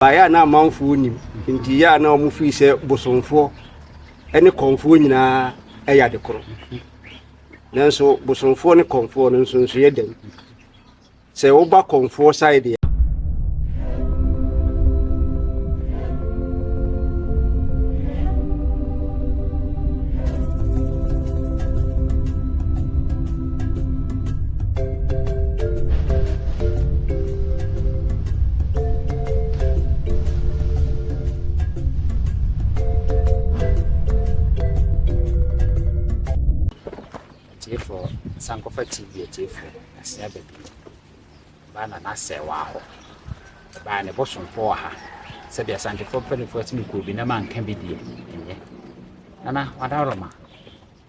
Baya na amanfo nim nti ya na omu fi se bosomfo ene konfo nyina eya de koro nanso bosomfo ne konfo no nso ye dem se wo ba konfo side for Sankofa TV for Asia baby. Bana na se wa ho. Ba ne bosom for ha. Se bia sante for penny for me ko bi na man kan bi die. Enye. Nana wada roma.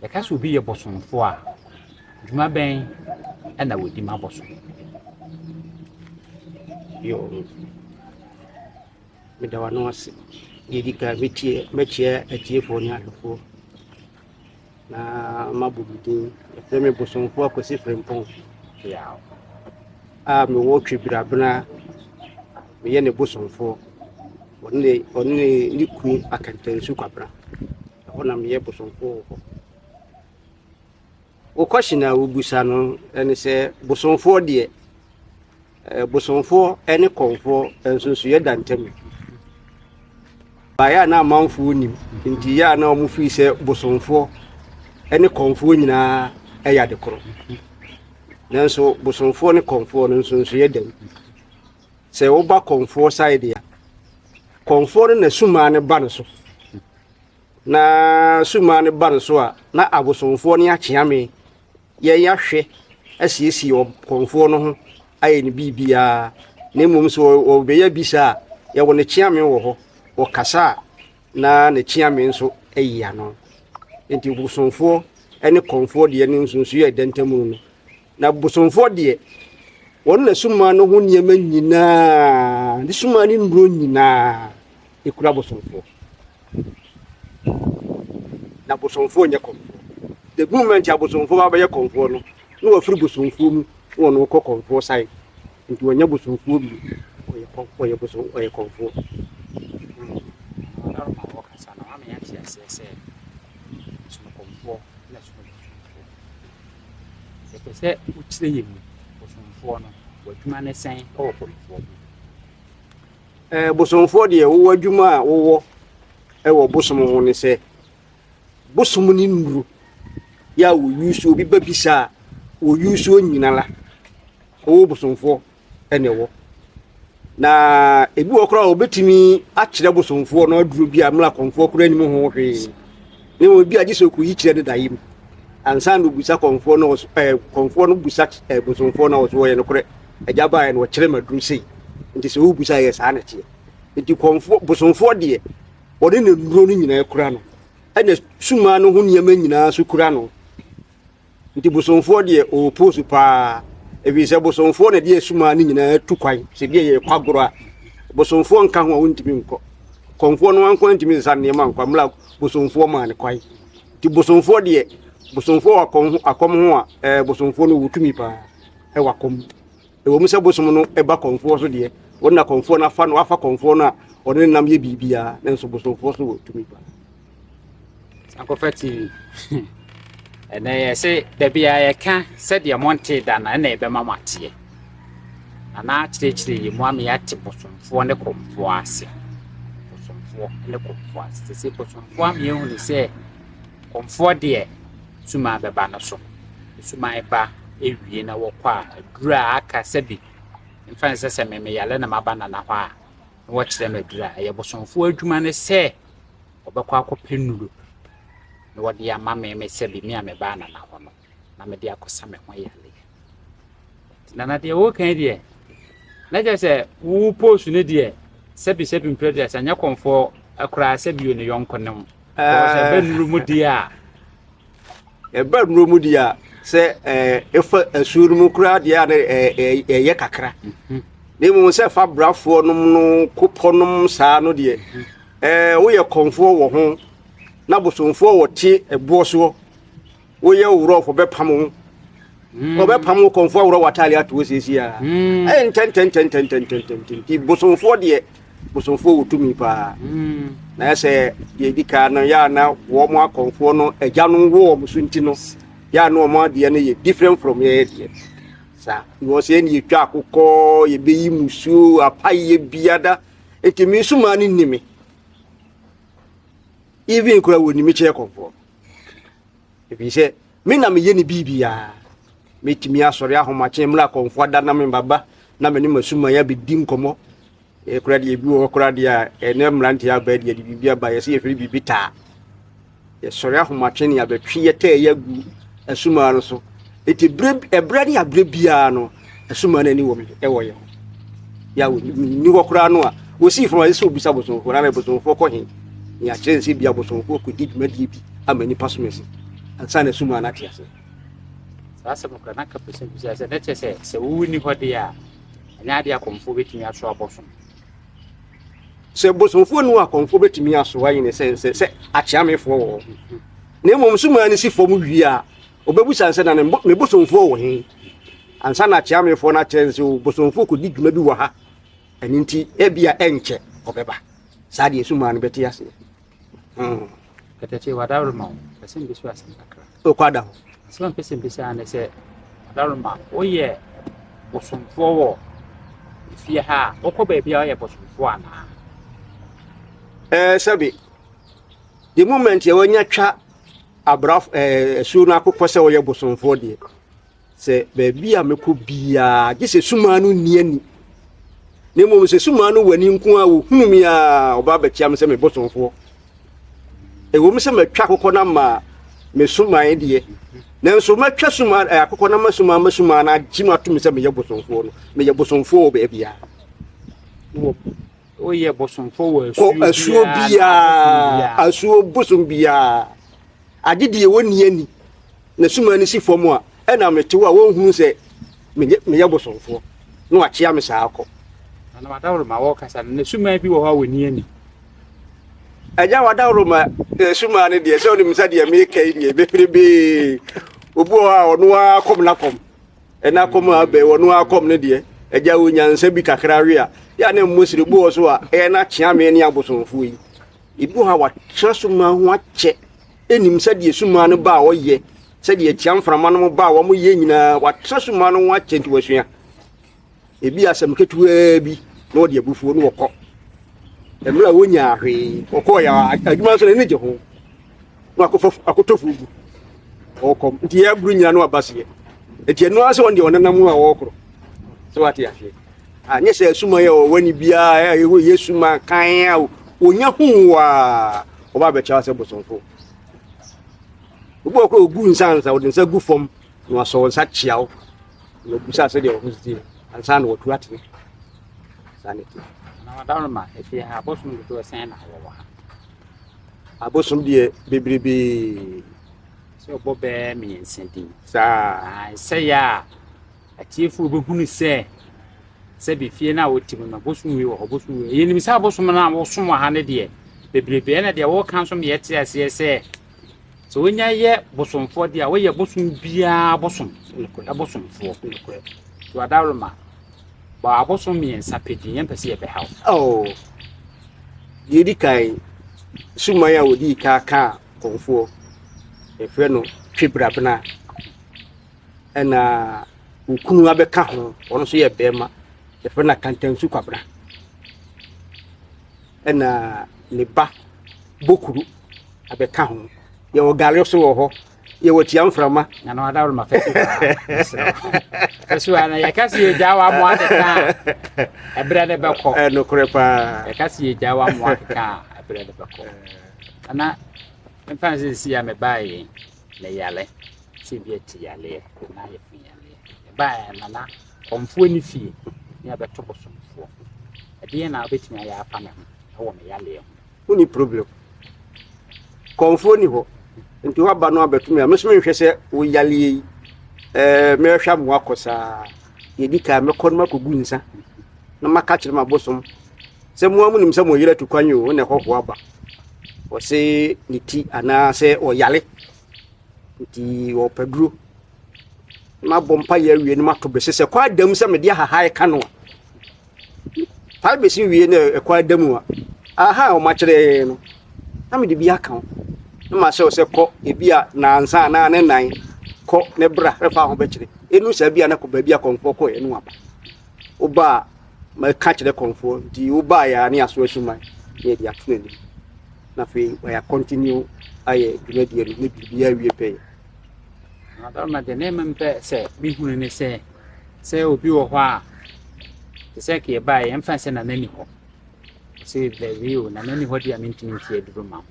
Ya kaso bi ye bosom for a. Duma ben e na wodi ma bosom. Yo. Me da wano ase. Yedika mechie atiefo ni adofo. Na mabudin efeme bosomfo akwesi frempon Ya. Me wo twibirabena me ye ne bosomfo onne ni ku akantansu kwabra ona me ye bosomfo wo kwashina wo busa no ene se bosomfo de bosomfo ene konfo ensunsu ye dantem baya na amanfo nim nti ya na omu fi se bosomfo ene konfo nyina eya de koro nanso bosomfo ne konfo no nso ye dem se wo ba konfo side ya konfo no na suma ne ba no so na suma ne ba no so a na abosomfo ne acheame ye yahwe asiesi o konfo no ho aye ne bibia na mum so o be ya bisa ye wo ne cheame wo ho wo kasa na ne cheame nso eya no enti bosomfo ene konfo de ne nsunsu ye dentamu no na bosomfo de won na suma no ho niema nyina de suma ni ndro nyina ekura bosomfo na bosomfo nya konfo the moment ya bosomfo ba ye konfo no no afiri bosomfo mu won no ko konfo sai enti wonya bosomfo bi oye bosomfo oye konfo se uchire yemu bosomfo no wadwuma ne sen o konfo bosomfo de wo adwuma a wo wo bosom ho ne se bosom ni nuru ya wo yusu obi babisa wo yusu onyinala wo bosomfo ene wo na ebi wo kra obetimi akire bosomfo no aduru bi amla konfo kra ni ho hwe ne wo bi agisoku yi kire de dayim ansa no busa konfo no konfo no busa bosomfo no wo ye no kre ajaba ye no kire maduru sei nti se wo busa ye sa na tie nti konfo bosomfo de wode ne nduro no nyina kura no ene suma no ho niema nyina so kura no nti bosomfo de o posu pa ebi se bosomfo na de suma no nyina tu kwan se de ye kwagoro a bosomfo nka ho wontimi nko konfo no anko ntimi sa ne ma nkwa mla bosomfo ma ne kwan nti bosomfo de bosomfo akom ho a bosomfo no wutumi pa wakom wo mu se bosom no eba konfo so de wona konfo na fa no afa konfo na one nam ye bibia na nso bosomfo so wutumi pa Sankofa TV ene ye se da bia ye ka se de monte da na ebe mamate ana chire ye mu ame ya te bosomfo ne konfo ase bosomfo ne konfo ase se bosomfo ame ye hu ne se konfo de suma beba no so suma eba ewie na wokwa adura aka sebi mfa se meme yale na mabana na hwa wo kire madura ye bosomfo adwuma ne se obekwa akopenuru na wode ya meme sebi mi ameba na hwa no na me de akosa me ho yale na de wo kan de na je se wo post ne de sebi mpede anya konfo akura sebi ne yonkonem se benuru mu dia eba nuro mu dia se efa asuru mu kura dia na ye kakra ne mu se fa brafo no koponom saa no de wo ye konfo wo ho na bosomfo wo ti ebo so wo ye wuro fo bepam ho wo bepam konfo wuro watali ato sesi a ten ti bosomfo de bosomfo wotumi pa na se ye dika no ya na wo mo akonfo no agya no wo mo sunti no ya no mo ade no ye different from ye de sa wo se ni twa akokọ ye beyi musuo apaye biada etimi suma ni nimi even kura woni mi che konfo ebi se me na me ye ni bibia metimi asori ahoma che mla konfo da na me baba na me ni masuma ya bi din komo e kura de bi wo kura de a ene mranti ya ba de bibia ba ye se efiri bibita ye sori ahoma che ni abetwi ye te ya gu asuma no so eti ebrade ya brebia no asuma na ni wo me e wo ye ya wo ni wo kura no a wo si from ase obisa bosonfo na bosonfo ko hin ya chense bia bosonfo ko di dwumadi bi amani pasomesi ansa na asuma na tiase sasa mukra na kapese bisa se neche se wuni hode a anya de akomfo betimi aso aboso se bosonfo no akomfo betimi aso ayi ne se achiamefo wo na mom suma ni si fom wi a obebusa nse na me bosonfo wo hin ansa na achiamefo na chense bosonfo ko di dwuma bi wo ha aninti ebia enche obeba sa de suma no beti ase katache wadawro ma pese bisu asakra o kwada so pese bisa na se wadawro ma oye bosonfo wo fie ha okoba bia oye bosonfo ana sabi the moment ye wanya twa abraf su na akokọ se oye bosonfo de se be bia meko bia gise suma no niani ne mo se suma no wani nko a wo hunumi a oba betia me se me bosonfo e wo me se me twa akokọ na ma me suma e de na so ma twa suma akokọ na masuma na gima to me se me ye bosonfo no me ye bosonfo be bia oye bosonfo wo asuo bia asuo bosom bia agide woni ani na suma ni si fomo a ena metewo a won hunu se me ye bosonfo no achia me sa akọ na wadawro ma wo kasa na suma bi wo ha woni ani aja wadawro ma suma ni de se oni misa de me kai ni beprebe obu a onu akom na kom ena kom abe onu akom ne de aja onyansa bi kakra wi a ya na mmosiri bo so a na chia me ni abosonfo yi ibu ha wa trasuma ho ache enim sa de suma no ba wo ye sa de chia mframa no ba wo mo ye nyina wa trasuma no ho ache nti wasua ebi asem ketuwa bi no de abufuo no wokọ emra wonya ahwe okọ ya adwuma so ne je ho no akotofu gu okom nti ya buru nyina no abase eti eno ase won de onanam a wokoro so ati ahwe anye se suma ya wani bia yesu ma kan ya onya hu wa oba be cha se bosonfo ubo ko ogu nsansa odin se gu fom no aso nsa chiawo no busa se de ohusti ansa no otu ati sanity na wadawro ma efi ha bosom do sen na wo ha abosom de bebrebe so bobe mi ensenti sa se ya atiefu obehunu se bi fie na wotimi na bosom wi wo bosom wi yenim sa bosom na wo som ha ne de bebrebe na de wo kan so me yete ase se so wonya ye bosomfo de a wo ye bosom bia bosom abosomfo to wadawro ma ba abosom mi ensapedi yen pese ye be ha yedi kai suma ya wodi ka konfo e fe no twibrabna ena ukunu abeka ho ono so ye bema e fe na kantansu kwabra ena ne ba bokuru abeka ho ye wo gare so wo ho ye wo tia mframa na no adawro ma fesu ana ye kasi ye jawa mo ateka ebrede beko no krepa ye kasi ye jawa mo ateka ebrede beko ana mfanzi si ya me bae le yale si bi eti yale na ye fi yale bae na komfo ni fie ni abeto bosomfo ade na obetimi ya afa me ho wo me yale ho ni problem komfo ni ho nti wa ba no abetumi a mesome hwɛ sɛ wo yale me hwa mo akosa ye dika me kon makogu nsa na maka kyerɛ ma bosom sɛ mo amu nim sɛ mo yere to kwanyo ne hɔho aba wo se niti ana sɛ o yale nti wo paduro na bompa ya wie no mato bese sɛ kwa dam sɛ me de hahae ka no pa be si wie na kwa damu aha o ma kire no na me de bi aka ho na ma se ko ebia na ansa na ne nan ko ne bra refa ho be kire enu sa bia na ko ba bia konfo ko enu aba oba ma ka kire konfo di oba ya ne aso asuma ye dia tunani na fe we ya continue aye dwumadie no ne bibia wie pe adama de ne mempe se bi hunu ne se obi wo ho a se ke ba ye mfa se na nani ho se the real na nani ho dia mintimi tie duru ma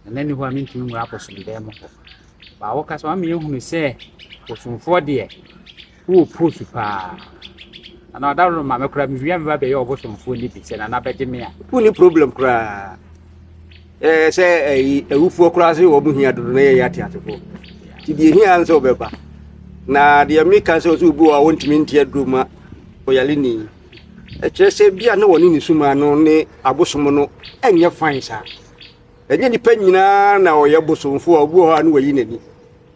na nani ho a mintimi mu aposo de mo ba wo ka so am ye hunu se osumfo de wo posu pa ana adaro ma me kura mi wi am ba be ye obosumfo ni bi se na be de me a uni problem kura se ewufuo kura se wo bu hia duru na ye yate atefo ti die hia anse obeba na de America se osu bu a wontimi ntie duru ma oyalini se bia na woni ni suma no ne abosom no enye fine sa enye ni panyina na oye bosomfo obu ho anu wayi nani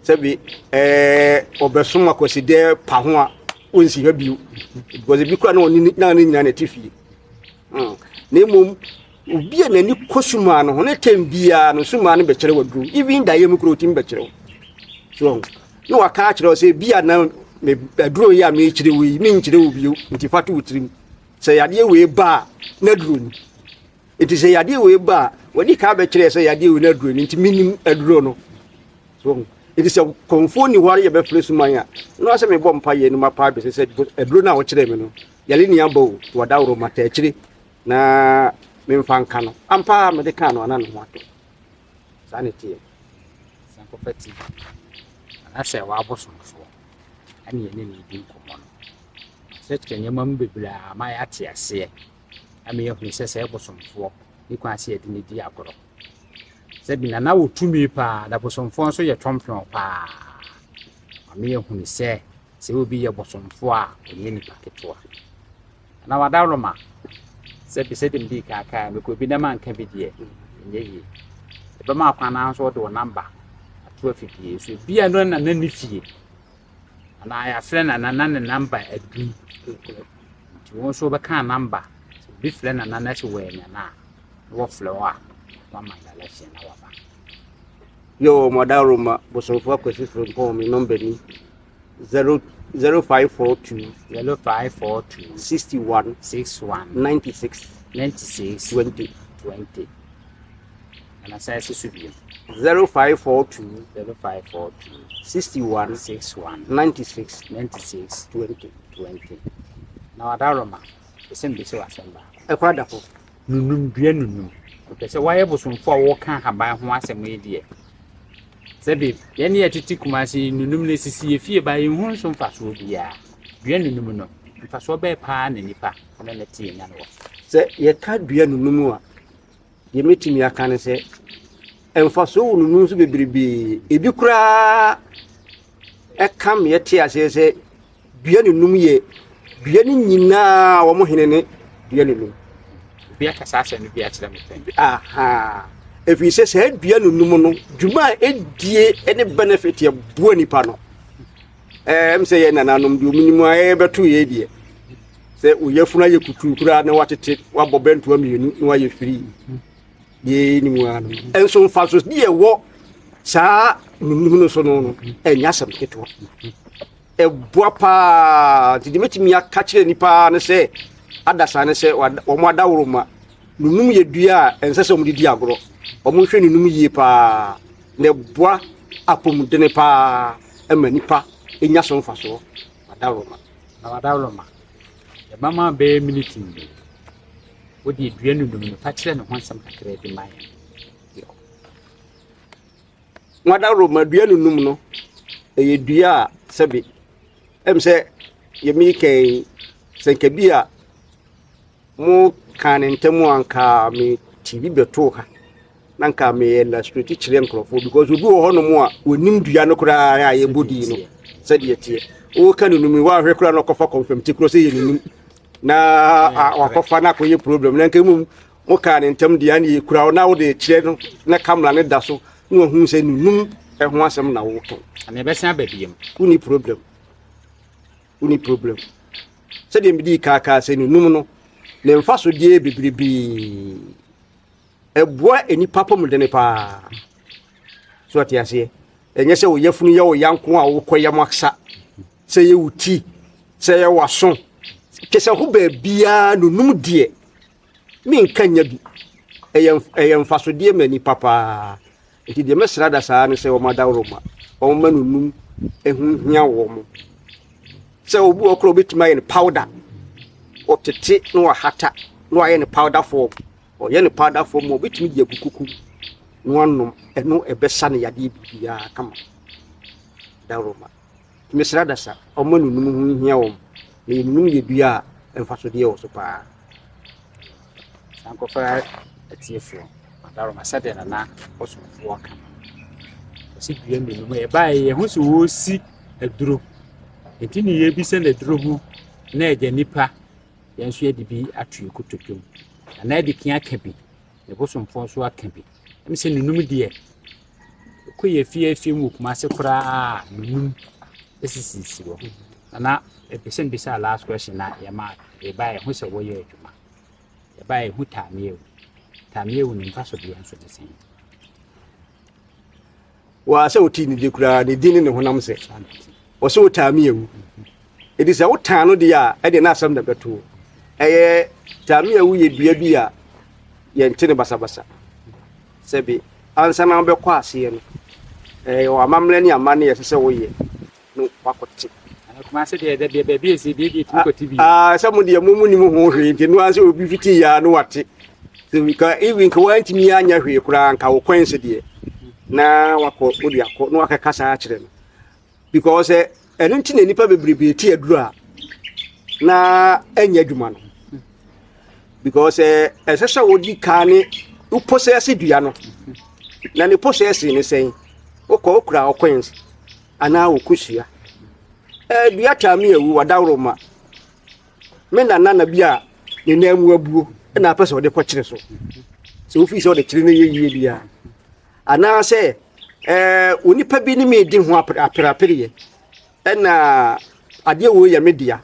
sabi obesom akoside pa ho a onsi ha biu because bi kwa na woni na nyina na tifi na mom obi anani kosuma no ne tembia no suma no be kire wadru even da yem kro tim be kire so no waka kire se bia na me aduro ya me kire wi me nkire wo biu nti fatu utrim se yade we ba na duro ni enti se yade we ba wani ka be kire se yade we na duro ni nti minim aduro no so it is a konfoni wari ye be flesu manya no se me bom pa ye no ma pa be se aduro na wo kire me no yale ni abo to da woro mata kire na me mfanka no ampa me de ka no ana no wato sanity sanko fati ana se wa abosomfo ani ye ne di nkomo no se tkenye mam bebla ma ya te ase ame ye hu se abosomfo ni kwa se de ne di agoro se bi na wo tumi pa da abosomfo so ye twompion pa ame ye hu se obi ye abosomfo a onye ni paketo na wadawro ma se bi se dem di kaka me ko bi na man ka bi die nye yi be ma kwa na so do number atu afidie so bia no na nani fie ana ya frɛ na ne number adu ti won so be ka number bi frɛ na na se we na wo frɛ wa ma ya la se na wa ba yo modaruma bosomfo akwesi from home mi number ni 0542 61 96 20 and I say 0542 61 96 20 now adaroma esen bi se wasemba e kwada fo nunum bia nunum o se waye bosomfo a wo kan haban ho asem edie sebi ye ne atiti kumasi nunum ne sisi efie ba ye hu so mfaso bia bia nunum no mfaso be pa na nipa na ne tie nya no se ye ka bia nunum a ye metimi aka ne se emfaso nunum so bebrebe ebi kura e kam ye tie ase se bia nunum ye bia ni nyina wo mo hene ne bia nunum bia kasasa ne bia kire me aha if you say bia nunum no djuma edie ene benefit ye buo nipa no say ye nananom di ominimu aye beto ye die se oyafuna ye kutu kura na watete wabobentu amienu na waye free ye ni mu anu enso mfaso die wo saa nunum no so no enya sam keto e bua pa ti metimi aka kire nipa ne se adasa ne se wo mo adaworo ma nunum ye dua ense se mo di agoro omo hwe nunum yie pa ne bua apomudene pa emanipa enya so mfaso adaworo ma e mama be minute ni wodi dua nunum no fa kire ne ho ansam kakra bi ma ya adaworo ma dua nunum no e dua sebe se ye mi kai senkebia mo kan ntemu anka me TV beto ha nanka me la street chire nkrofo because obi wo hono mo a onim dua no kura ya ye bodi no se de tie o kan numi wa hwe kura no kofa confirm ti kuro se ye num na wakofa na ko ye problem nanka mu mo kan ntem dia na ye kura na wo de chire no na camera ne da so no hu se num e ho asem na wo to ana be san ba biem uni problem se de mbi kaka se num no ne mfa so die bebrebe eboa enipa pom de ne pa so atiase enye se wo yafunu ye wo yanko a wo koyam aksa se ye wuti se ye waso kese ho ba bia no num die mi nkanya bi eyem fa so die mani papa enti de mesra da saa ne se wo madawroma o manu num ehunhia wo mo se obu okro betima ye powder o tete no hata no aye ne powder form o ye ne powder form o betimi de kukuku no anom eno ebesa ne yade bia kama dawroma mesra da saa o manu num hunhia wo ne num ye dua emfaso de wo so pa sanko fa atiefo dawroma sade na osofo aka si dua num e ba ye hu so wo si aduro enti ni ye bi se na duro hu na eja nipa yenso ye dibi atue kototwom na e dikia aka bi e bosomfo so aka bi em se nunum de ko ye fie mu kuma se kura nunum esisi wo na e pesen bi sa last question na ye ma e ba ye hu se wo ye adwuma e ba ye hu tamiewu ni mfa so de enso de sen wa se oti ni de kura ne dini ne honam se wo se tamiewu edi se wo tan no de a e de na asam da beto eye tamiewu ye dua bi a ye ntene basabasa sebi ansa na be kwa ase no o amamle ni amane ye se wo ye no wakote kuma se de be bi esi bi tukoti bi some de mumu ni mu ho hwe nti no anse obi fiti ya no wate so we can even ka wanti mi anya hwe kura nka wo kwense de na wako odi akọ no akakasa a kire no because eno nti na nipa bebrebe ti aduru a na anya adwuma no because esesha wodi ka ne uposese dua no na ne posese ne sen okura okwense ana okusua dua tamiewu wadawroma me na bia ne namu abuo na pese ode kwakire so ofi so de kire ne yeye bia ana se onipa bi ni me di ho aperapere na ade wo ya media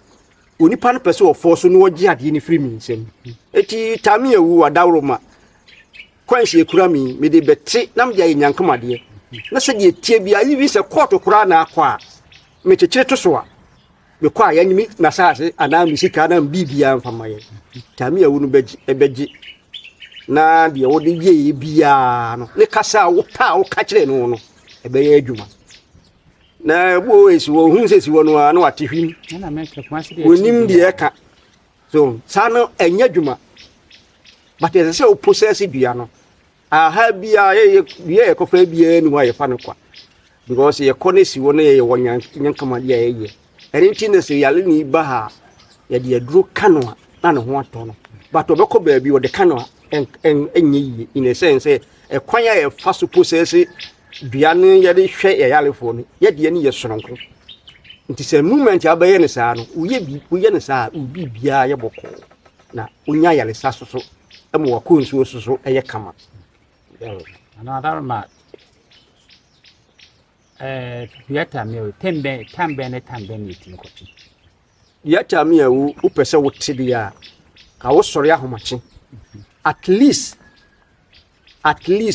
onipa no pese ofo so no ogi ade ni free mi nsem eti tamiewu wadawroma kwanhye kura mi me de beti na mdia yankamade na se de tie bia yi se court kura na akwa me chechire to so a me kwa ya nyimi na saase ana misika na bibia mfamaye tamiewu no beji na de wo de ye bia no ne kasa wo pa wo ka kire no no ebeye adwuma na bo esi wo hu sesi wo no na watehwim na meka kuma se de wonim de eka so sa no enya adwuma but ese se o process bia no aha bia ye ko fa bia ni wa ye fa no kwa because ye konesi wo no ye wonya nyankama dia ye erinti ne se yale ni ba ha ye de aduro kanoa na ne ho ato no but obekọ ba bi wo de kanoa enye yi in a sense kwanya ye fa so process bia no ye de hwe ye yalefo no ye de ni ye soronko nti se movement abaye ne saa no uye ne saa ubi bia ye bokọ na unya yale sa so emo wa konsuo so eye kama ana dawroma yata me tambe ni tinkoti yata me awu upese wotide ya ka wo sori ahomache at least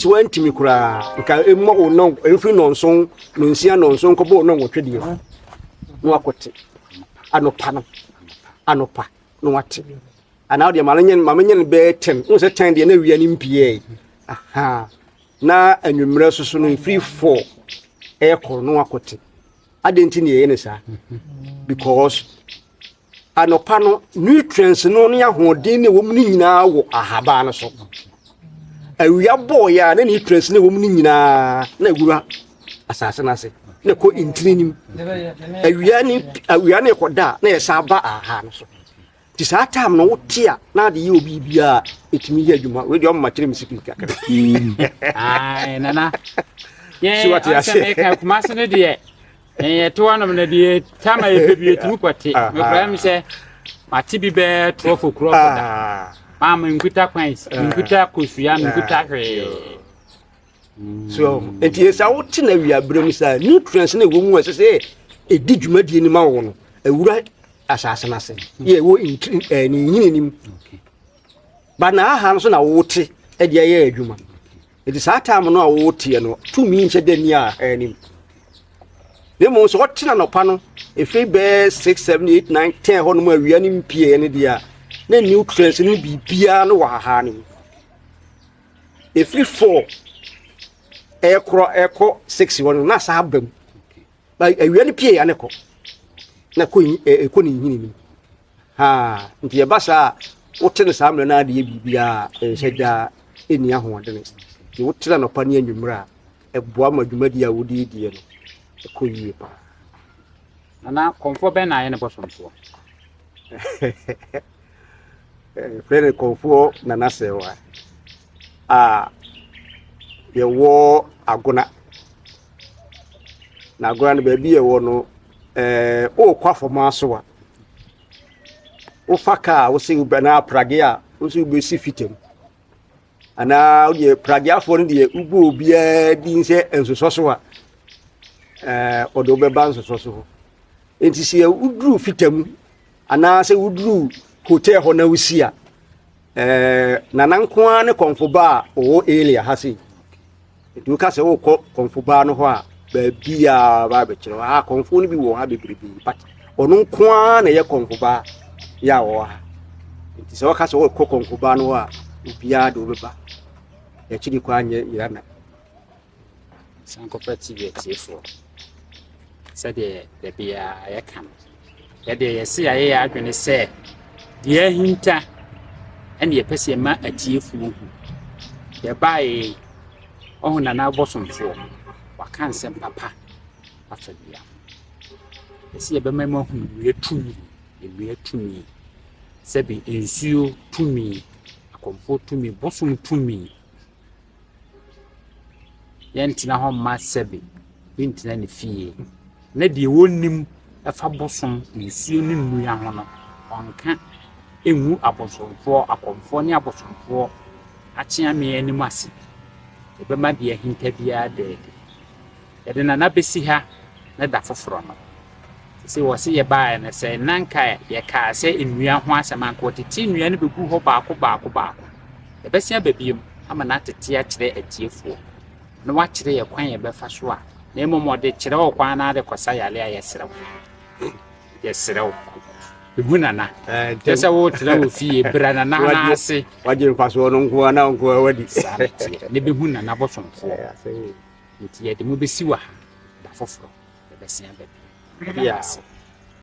wantimi kura nka emmo ono emfi nonson nonsia nonson ko bo no wotwede no akote anopa no wate ana odi mamenyen be 10 unse 10 de na wia ni mpie aha na anwumre soso no free 4 eko no akote adenti ne ye ne sa because anopa no nutrients no ne ahodin ne wom ni nyina wo ahaba no so awia boy ya ne nutrients ne wom ni nyina na gura asase na se ne ko intrinim awia ne ko da na ye sa ba aha no so ti sa tam no wotia na de ye obi bia etimi ye adwuma we de o ma kire misiki kakara ai nana ye ase ka kuma se ne de ye to anom ne de tama ye bebi etimi kwate me kra mi se mati bi be trofo kro da mama nkuta kwans nkuta kosua nkuta hwe so enti esa woti na wi abrem sa nutrients na wo mu ase edi dwumadie ni ma wo no awura asase na se ye wo ni nyininim ba na aha no so na wote e de ye adwuma it is that time no a wote no to mi nche de ni a anim demo so hotena no pa no efi be 6 7 8 9 10 ho no ma awia ni mpie ne dia na nutrients no bibia no wa ha ni efi 4 eko 6 won na sa abam ba awia ni pie ya ne ko na ko ni hini ni ha nti e ba sa wote ne sa amre na de bibia eheda eni ahoɔden ti wotira no pa ne anwumra eboa madwumadi a wodi die no ko yie pa ana konfo be na ye ne bosomfo frere konfo na nasewa ye wo agona na agona be bi ye wo no o kwafoma so a o faka wo se ubana prage a wo se ubesi fitem ana o ye prage afo no de ubu obia di nse ensoso so a odo be ban soso so enti se udru fitam ana se udru hotel ho na usia na nankoa ne konfoba o elia hasi edu ka se wo konfoba no ho a ba bia ba be kire ha konfo no bi wo ha bebribi but ono nkoa na ye konfoba ya wo ha enti se wo ka se wo konfoba no a bia do be ba ya chiri kwa anye irana Sankofa TV tifo sade da bia ya kan ya de yesi ya ya adwene se de ahinta ene ye pese ma atiefo hu ya bai ohuna na bosomfo waka nsem papa afabia yesi ye be ma hu ye tumi sebi ensuo tumi akomfo tumi bosom tumi yentina ho ma sebi bintina ne fie na de wonim afa bosom nsuo ne nnua ho no onka enwu abosomfo akomfo ne abosomfo achia me anim ase ebe ma de ahinta bia de yede na besi ha na da foforo no se wo se ye baa na se nanka ye ka se nnua ho asema nko tete nnua ne begu ho baako ebe sia babiem ama na tete a kire atiefo na wa kire ye kwan ye befa so a na emomo de kire wo kwan na de kosa yale a ye serew ehunana tese wo tire wo fie brana na ase waje mfaso no nko na nko wadi ne behunana bosomfo nti ye de mo besi wa da foforo ebe sia babi yes